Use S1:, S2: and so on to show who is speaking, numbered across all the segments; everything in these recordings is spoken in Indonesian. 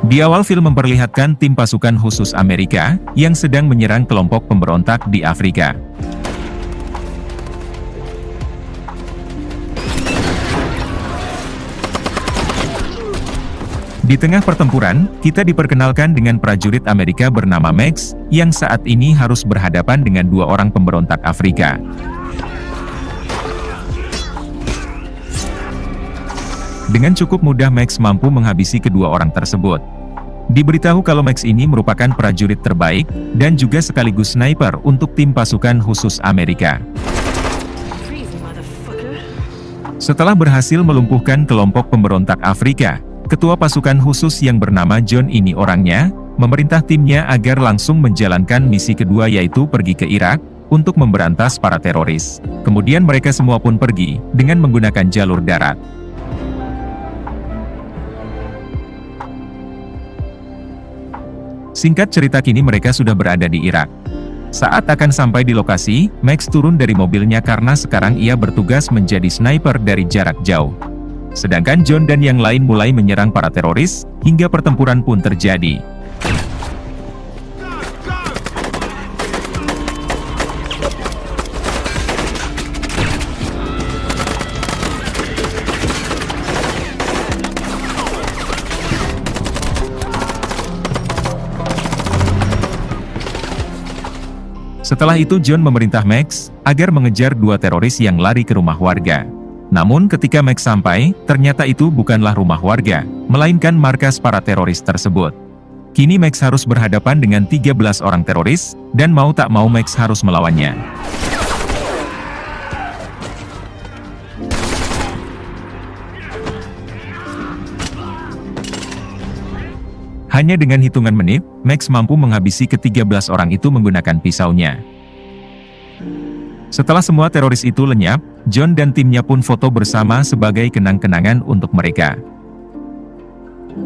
S1: Di awal film memperlihatkan tim pasukan khusus Amerika yang sedang menyerang kelompok pemberontak di Afrika. Di tengah pertempuran, kita diperkenalkan dengan prajurit Amerika bernama Max, yang saat ini harus berhadapan dengan dua orang pemberontak Afrika. Dengan cukup mudah Max mampu menghabisi kedua orang tersebut. Diberitahu kalau Max ini merupakan prajurit terbaik, dan juga sekaligus sniper untuk tim pasukan khusus Amerika. Setelah berhasil melumpuhkan kelompok pemberontak Afrika, ketua pasukan khusus yang bernama John ini orangnya, memerintah timnya agar langsung menjalankan misi kedua yaitu pergi ke Irak, untuk memberantas para teroris. Kemudian mereka semua pun pergi, dengan menggunakan jalur darat. Singkat cerita kini mereka sudah berada di Irak. Saat akan sampai di lokasi, Max turun dari mobilnya karena sekarang ia bertugas menjadi sniper dari jarak jauh. Sedangkan John dan yang lain mulai menyerang para teroris, hingga pertempuran pun terjadi. Setelah itu John memerintah Max agar mengejar dua teroris yang lari ke rumah warga. Namun ketika Max sampai, ternyata itu bukanlah rumah warga, melainkan markas para teroris tersebut. Kini Max harus berhadapan dengan 13 orang teroris, dan mau tak mau Max harus melawannya. Hanya dengan hitungan menit, Max mampu menghabisi ke-13 orang itu menggunakan pisaunya. Setelah semua teroris itu lenyap, John dan timnya pun foto bersama sebagai kenang-kenangan untuk mereka.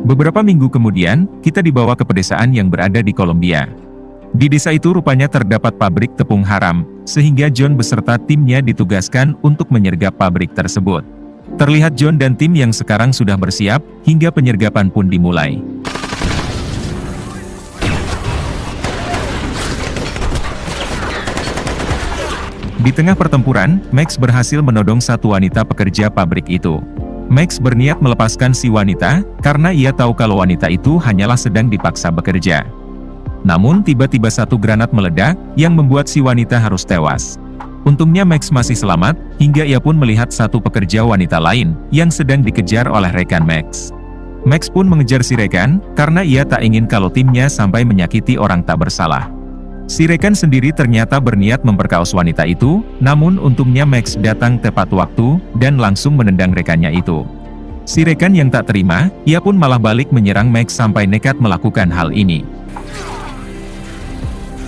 S1: Beberapa minggu kemudian, kita dibawa ke pedesaan yang berada di Kolombia. Di desa itu rupanya terdapat pabrik tepung haram, sehingga John beserta timnya ditugaskan untuk menyergap pabrik tersebut. Terlihat John dan tim yang sekarang sudah bersiap, hingga penyergapan pun dimulai. Di tengah pertempuran, Max berhasil menodong satu wanita pekerja pabrik itu. Max berniat melepaskan si wanita, karena ia tahu kalau wanita itu hanyalah sedang dipaksa bekerja. Namun tiba-tiba satu granat meledak, yang membuat si wanita harus tewas. Untungnya Max masih selamat, hingga ia pun melihat satu pekerja wanita lain, yang sedang dikejar oleh rekan Max. Max pun mengejar si rekan, karena ia tak ingin kalau timnya sampai menyakiti orang tak bersalah. Si rekan sendiri ternyata berniat memperkaos wanita itu, namun untungnya Max datang tepat waktu, dan langsung menendang rekannya itu. Si rekan yang tak terima, ia pun malah balik menyerang Max sampai nekat melakukan hal ini.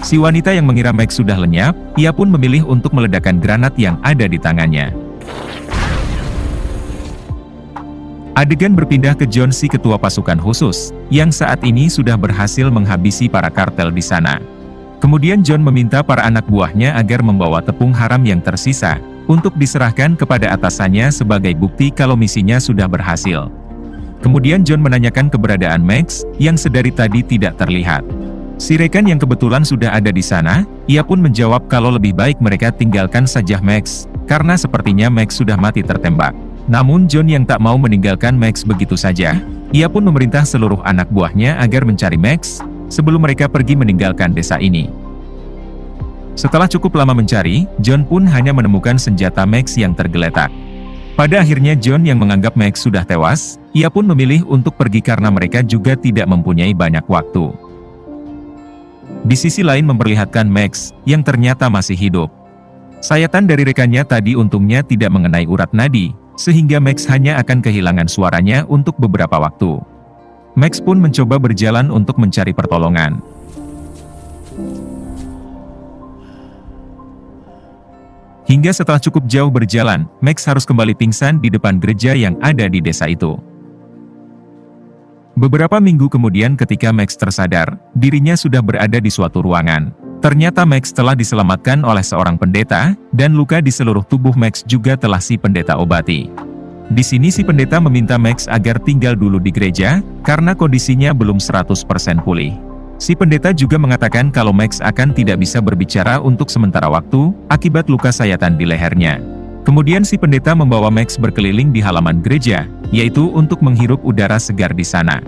S1: Si wanita yang mengira Max sudah lenyap, ia pun memilih untuk meledakkan granat yang ada di tangannya. Adegan berpindah ke John si ketua pasukan khusus, yang saat ini sudah berhasil menghabisi para kartel di sana. Kemudian John meminta para anak buahnya agar membawa tepung haram yang tersisa, untuk diserahkan kepada atasannya sebagai bukti kalau misinya sudah berhasil. Kemudian John menanyakan keberadaan Max, yang sedari tadi tidak terlihat. Si rekan yang kebetulan sudah ada di sana, ia pun menjawab kalau lebih baik mereka tinggalkan saja Max, karena sepertinya Max sudah mati tertembak. Namun John yang tak mau meninggalkan Max begitu saja, ia pun memerintah seluruh anak buahnya agar mencari Max, sebelum mereka pergi meninggalkan desa ini. Setelah cukup lama mencari, John pun hanya menemukan senjata Max yang tergeletak. Pada akhirnya John yang menganggap Max sudah tewas, ia pun memilih untuk pergi karena mereka juga tidak mempunyai banyak waktu. Di sisi lain memperlihatkan Max, yang ternyata masih hidup. Sayatan dari rekannya tadi untungnya tidak mengenai urat nadi, sehingga Max hanya akan kehilangan suaranya untuk beberapa waktu. Max pun mencoba berjalan untuk mencari pertolongan. Hingga setelah cukup jauh berjalan, Max harus kembali pingsan di depan gereja yang ada di desa itu. Beberapa minggu kemudian ketika Max tersadar, dirinya sudah berada di suatu ruangan. Ternyata Max telah diselamatkan oleh seorang pendeta, dan luka di seluruh tubuh Max juga telah si pendeta obati. Di sini si pendeta meminta Max agar tinggal dulu di gereja, karena kondisinya belum 100% pulih. Si pendeta juga mengatakan kalau Max akan tidak bisa berbicara untuk sementara waktu, akibat luka sayatan di lehernya. Kemudian si pendeta membawa Max berkeliling di halaman gereja, yaitu untuk menghirup udara segar di sana.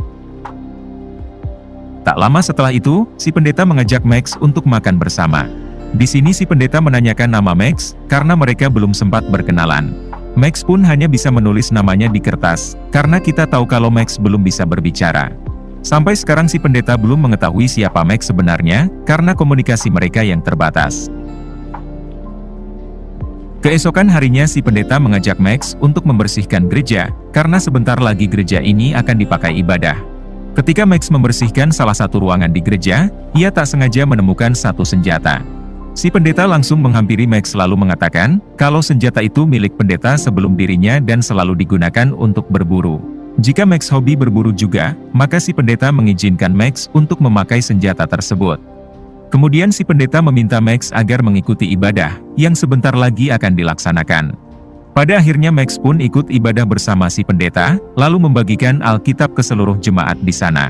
S1: Tak lama setelah itu, si pendeta mengajak Max untuk makan bersama. Di sini si pendeta menanyakan nama Max, karena mereka belum sempat berkenalan. Max pun hanya bisa menulis namanya di kertas, karena kita tahu kalau Max belum bisa berbicara. Sampai sekarang si pendeta belum mengetahui siapa Max sebenarnya, karena komunikasi mereka yang terbatas. Keesokan harinya si pendeta mengajak Max untuk membersihkan gereja, karena sebentar lagi gereja ini akan dipakai ibadah. Ketika Max membersihkan salah satu ruangan di gereja, ia tak sengaja menemukan satu senjata. Si pendeta langsung menghampiri Max lalu mengatakan, kalau senjata itu milik pendeta sebelum dirinya dan selalu digunakan untuk berburu. Jika Max hobi berburu juga, maka si pendeta mengizinkan Max untuk memakai senjata tersebut. Kemudian si pendeta meminta Max agar mengikuti ibadah, yang sebentar lagi akan dilaksanakan. Pada akhirnya Max pun ikut ibadah bersama si pendeta, lalu membagikan Alkitab ke seluruh jemaat di sana.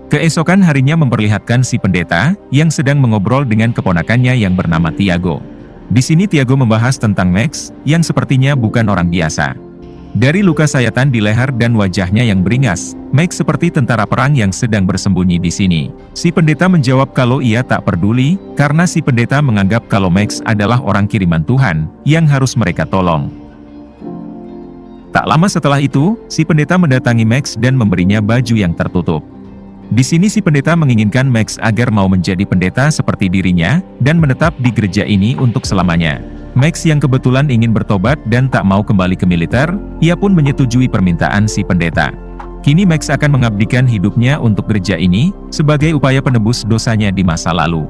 S1: Keesokan harinya memperlihatkan si pendeta, yang sedang mengobrol dengan keponakannya yang bernama Tiago. Di sini Tiago membahas tentang Max, yang sepertinya bukan orang biasa. Dari luka sayatan di leher dan wajahnya yang beringas, Max seperti tentara perang yang sedang bersembunyi di sini. Si pendeta menjawab kalau ia tak peduli, karena si pendeta menganggap kalau Max adalah orang kiriman Tuhan, yang harus mereka tolong. Tak lama setelah itu, si pendeta mendatangi Max dan memberinya baju yang tertutup. Di sini si pendeta menginginkan Max agar mau menjadi pendeta seperti dirinya, dan menetap di gereja ini untuk selamanya. Max yang kebetulan ingin bertobat dan tak mau kembali ke militer, ia pun menyetujui permintaan si pendeta. Kini Max akan mengabdikan hidupnya untuk gereja ini, sebagai upaya penebus dosanya di masa lalu.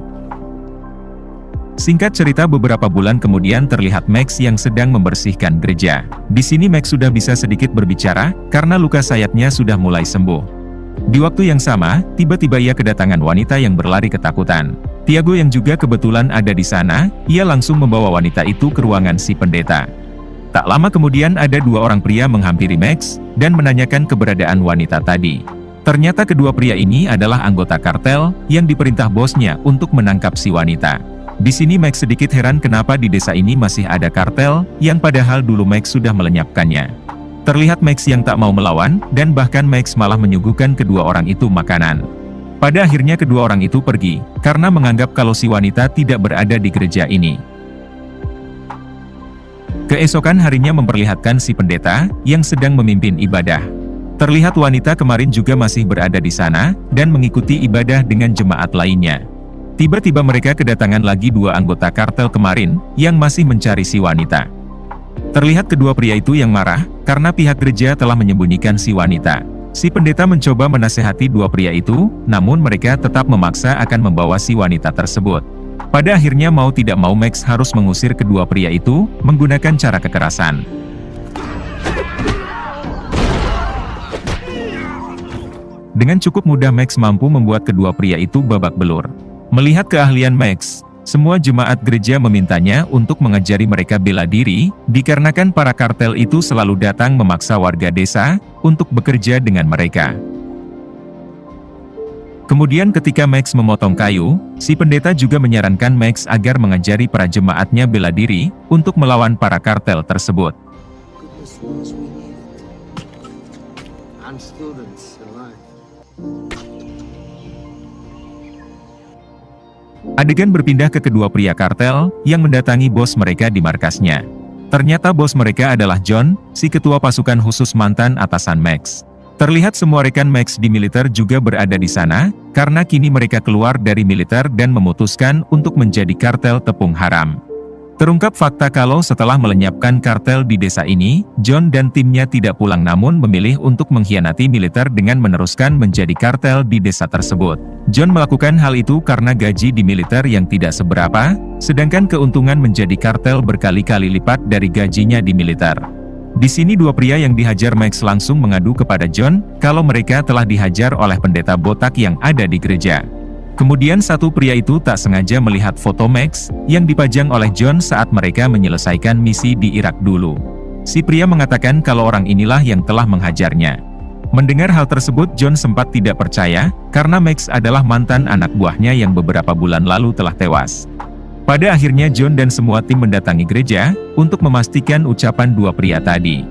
S1: Singkat cerita beberapa bulan kemudian terlihat Max yang sedang membersihkan gereja. Di sini Max sudah bisa sedikit berbicara, karena luka sayatnya sudah mulai sembuh. Di waktu yang sama, tiba-tiba ia kedatangan wanita yang berlari ketakutan. Tiago yang juga kebetulan ada di sana, ia langsung membawa wanita itu ke ruangan si pendeta. Tak lama kemudian ada dua orang pria menghampiri Max, dan menanyakan keberadaan wanita tadi. Ternyata kedua pria ini adalah anggota kartel, yang diperintah bosnya untuk menangkap si wanita. Di sini Max sedikit heran kenapa di desa ini masih ada kartel, yang padahal dulu Max sudah melenyapkannya. Terlihat Max yang tak mau melawan, dan bahkan Max malah menyuguhkan kedua orang itu makanan. Pada akhirnya kedua orang itu pergi, karena menganggap kalau si wanita tidak berada di gereja ini. Keesokan harinya memperlihatkan si pendeta, yang sedang memimpin ibadah. Terlihat wanita kemarin juga masih berada di sana, dan mengikuti ibadah dengan jemaat lainnya. Tiba-tiba mereka kedatangan lagi dua anggota kartel kemarin, yang masih mencari si wanita. Terlihat kedua pria itu yang marah, karena pihak gereja telah menyembunyikan si wanita. Si pendeta mencoba menasehati dua pria itu, namun mereka tetap memaksa akan membawa si wanita tersebut. Pada akhirnya mau tidak mau Max harus mengusir kedua pria itu, menggunakan cara kekerasan. Dengan cukup mudah Max mampu membuat kedua pria itu babak belur. Melihat keahlian Max, semua jemaat gereja memintanya untuk mengajari mereka bela diri, dikarenakan para kartel itu selalu datang memaksa warga desa untuk bekerja dengan mereka. Kemudian ketika Max memotong kayu, si pendeta juga menyarankan Max agar mengajari para jemaatnya bela diri untuk melawan para kartel tersebut. Adegan berpindah ke kedua pria kartel, yang mendatangi bos mereka di markasnya. Ternyata bos mereka adalah John, si ketua pasukan khusus mantan atasan Max. Terlihat semua rekan Max di militer juga berada di sana, karena kini mereka keluar dari militer dan memutuskan untuk menjadi kartel tepung haram. Terungkap fakta kalau setelah melenyapkan kartel di desa ini, John dan timnya tidak pulang namun memilih untuk mengkhianati militer dengan meneruskan menjadi kartel di desa tersebut. John melakukan hal itu karena gaji di militer yang tidak seberapa, sedangkan keuntungan menjadi kartel berkali-kali lipat dari gajinya di militer. Di sini dua pria yang dihajar Max langsung mengadu kepada John, kalau mereka telah dihajar oleh pendeta botak yang ada di gereja. Kemudian satu pria itu tak sengaja melihat foto Max, yang dipajang oleh John saat mereka menyelesaikan misi di Irak dulu. Si pria mengatakan kalau orang inilah yang telah menghajarnya. Mendengar hal tersebut, John sempat tidak percaya, karena Max adalah mantan anak buahnya yang beberapa bulan lalu telah tewas. Pada akhirnya John dan semua tim mendatangi gereja, untuk memastikan ucapan dua pria tadi.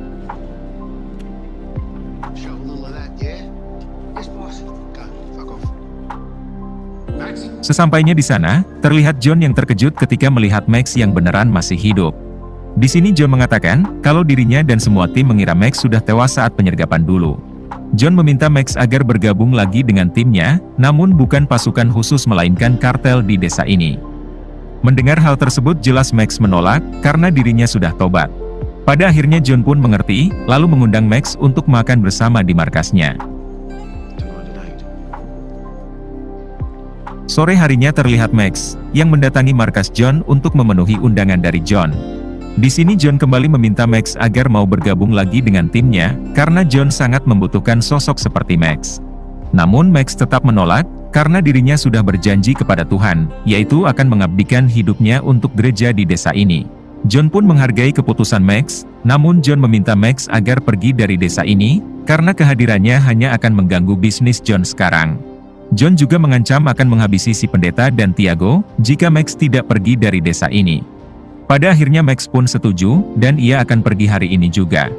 S1: Sesampainya di sana, terlihat John yang terkejut ketika melihat Max yang beneran masih hidup. Di sini John mengatakan, kalau dirinya dan semua tim mengira Max sudah tewas saat penyergapan dulu. John meminta Max agar bergabung lagi dengan timnya, namun bukan pasukan khusus melainkan kartel di desa ini. Mendengar hal tersebut jelas Max menolak, karena dirinya sudah tobat. Pada akhirnya John pun mengerti, lalu mengundang Max untuk makan bersama di markasnya. Sore harinya terlihat Max, yang mendatangi markas John untuk memenuhi undangan dari John. Di sini John kembali meminta Max agar mau bergabung lagi dengan timnya, karena John sangat membutuhkan sosok seperti Max. Namun Max tetap menolak, karena dirinya sudah berjanji kepada Tuhan, yaitu akan mengabdikan hidupnya untuk gereja di desa ini. John pun menghargai keputusan Max, namun John meminta Max agar pergi dari desa ini, karena kehadirannya hanya akan mengganggu bisnis John sekarang. John juga mengancam akan menghabisi si pendeta dan Tiago, jika Max tidak pergi dari desa ini. Pada akhirnya Max pun setuju, dan ia akan pergi hari ini juga.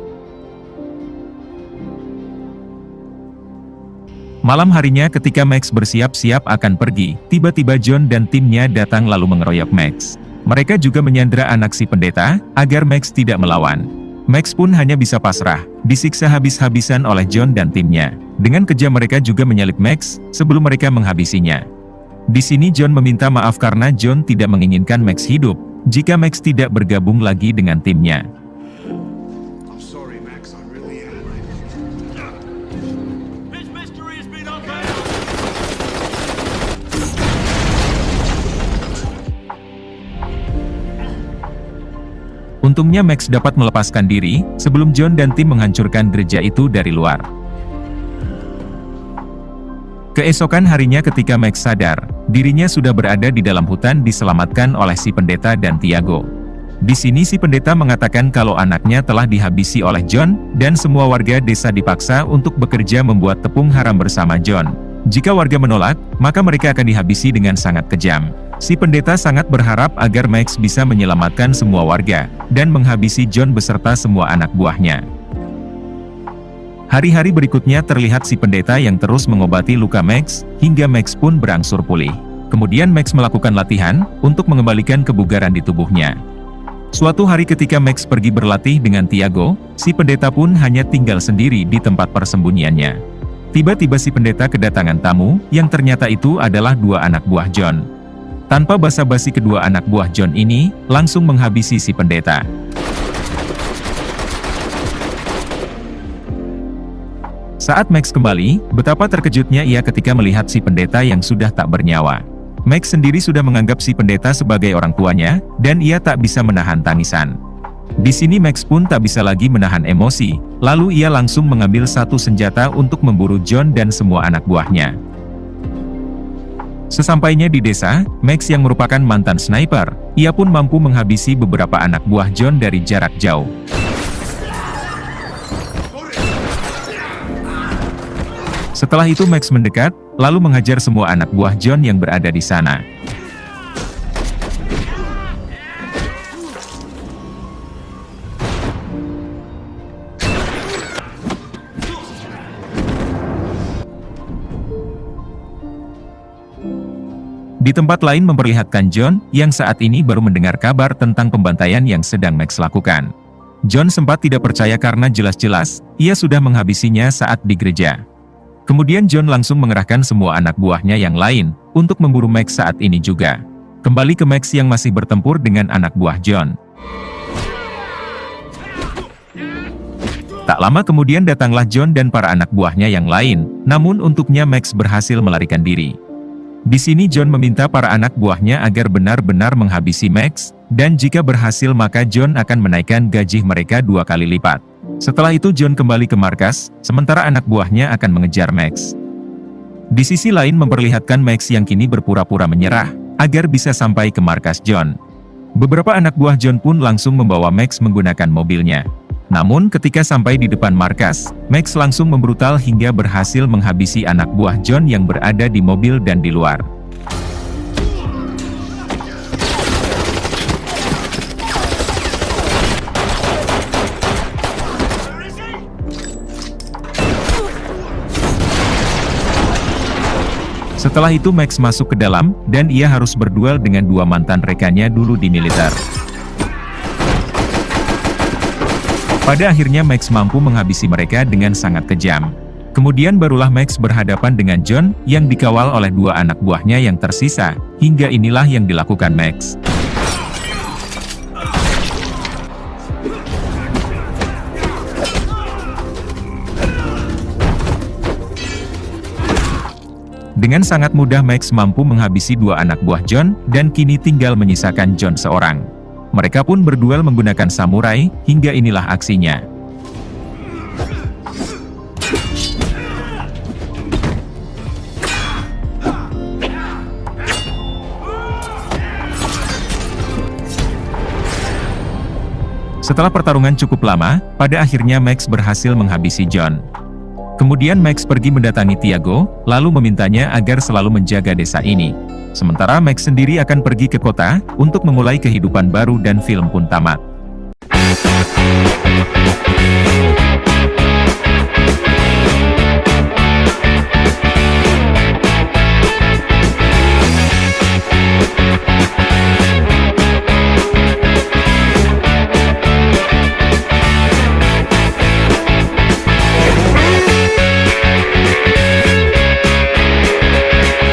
S1: Malam harinya ketika Max bersiap-siap akan pergi, tiba-tiba John dan timnya datang lalu mengeroyok Max. Mereka juga menyandra anak si pendeta, agar Max tidak melawan. Max pun hanya bisa pasrah, disiksa habis-habisan oleh John dan timnya. Dengan kejam mereka juga menyalip Max, sebelum mereka menghabisinya. Di sini John meminta maaf karena John tidak menginginkan Max hidup, jika Max tidak bergabung lagi dengan timnya. Untungnya Max dapat melepaskan diri, sebelum John dan tim menghancurkan gereja itu dari luar. Keesokan harinya ketika Max sadar, dirinya sudah berada di dalam hutan diselamatkan oleh si pendeta dan Tiago. Di sini si pendeta mengatakan kalau anaknya telah dihabisi oleh John, dan semua warga desa dipaksa untuk bekerja membuat tepung haram bersama John. Jika warga menolak, maka mereka akan dihabisi dengan sangat kejam. Si pendeta sangat berharap agar Max bisa menyelamatkan semua warga, dan menghabisi John beserta semua anak buahnya. Hari-hari berikutnya terlihat si pendeta yang terus mengobati luka Max, hingga Max pun berangsur pulih. Kemudian Max melakukan latihan, untuk mengembalikan kebugaran di tubuhnya. Suatu hari ketika Max pergi berlatih dengan Tiago, si pendeta pun hanya tinggal sendiri di tempat persembunyiannya. Tiba-tiba si pendeta kedatangan tamu, yang ternyata itu adalah dua anak buah John. Tanpa basa-basi kedua anak buah John ini, langsung menghabisi si pendeta. Saat Max kembali, betapa terkejutnya ia ketika melihat si pendeta yang sudah tak bernyawa. Max sendiri sudah menganggap si pendeta sebagai orang tuanya, dan ia tak bisa menahan tangisan. Di sini Max pun tak bisa lagi menahan emosi, lalu ia langsung mengambil satu senjata untuk memburu John dan semua anak buahnya. Sesampainya di desa, Max yang merupakan mantan sniper, ia pun mampu menghabisi beberapa anak buah John dari jarak jauh. Setelah itu Max mendekat, lalu menghajar semua anak buah John yang berada di sana. Di tempat lain memperlihatkan John, yang saat ini baru mendengar kabar tentang pembantaian yang sedang Max lakukan. John sempat tidak percaya karena jelas-jelas, ia sudah menghabisinya saat di gereja. Kemudian John langsung mengerahkan semua anak buahnya yang lain, untuk memburu Max saat ini juga. Kembali ke Max yang masih bertempur dengan anak buah John. Tak lama kemudian datanglah John dan para anak buahnya yang lain, namun untuknya Max berhasil melarikan diri. Di sini John meminta para anak buahnya agar benar-benar menghabisi Max, dan jika berhasil maka John akan menaikkan gaji mereka 2 kali lipat. Setelah itu John kembali ke markas, sementara anak buahnya akan mengejar Max. Di sisi lain memperlihatkan Max yang kini berpura-pura menyerah, agar bisa sampai ke markas John. Beberapa anak buah John pun langsung membawa Max menggunakan mobilnya. Namun ketika sampai di depan markas, Max langsung membrutal hingga berhasil menghabisi anak buah John yang berada di mobil dan di luar. Setelah itu Max masuk ke dalam, dan ia harus berduel dengan dua mantan rekannya dulu di militer. Pada akhirnya Max mampu menghabisi mereka dengan sangat kejam. Kemudian barulah Max berhadapan dengan John, yang dikawal oleh dua anak buahnya yang tersisa. Hingga inilah yang dilakukan Max. Dengan sangat mudah Max mampu menghabisi dua anak buah John, dan kini tinggal menyisakan John seorang. Mereka pun berduel menggunakan samurai, hingga inilah aksinya. Setelah pertarungan cukup lama, pada akhirnya Max berhasil menghabisi John. Kemudian Max pergi mendatangi Tiago, lalu memintanya agar selalu menjaga desa ini. Sementara Max sendiri akan pergi ke kota, untuk memulai kehidupan baru dan film pun tamat.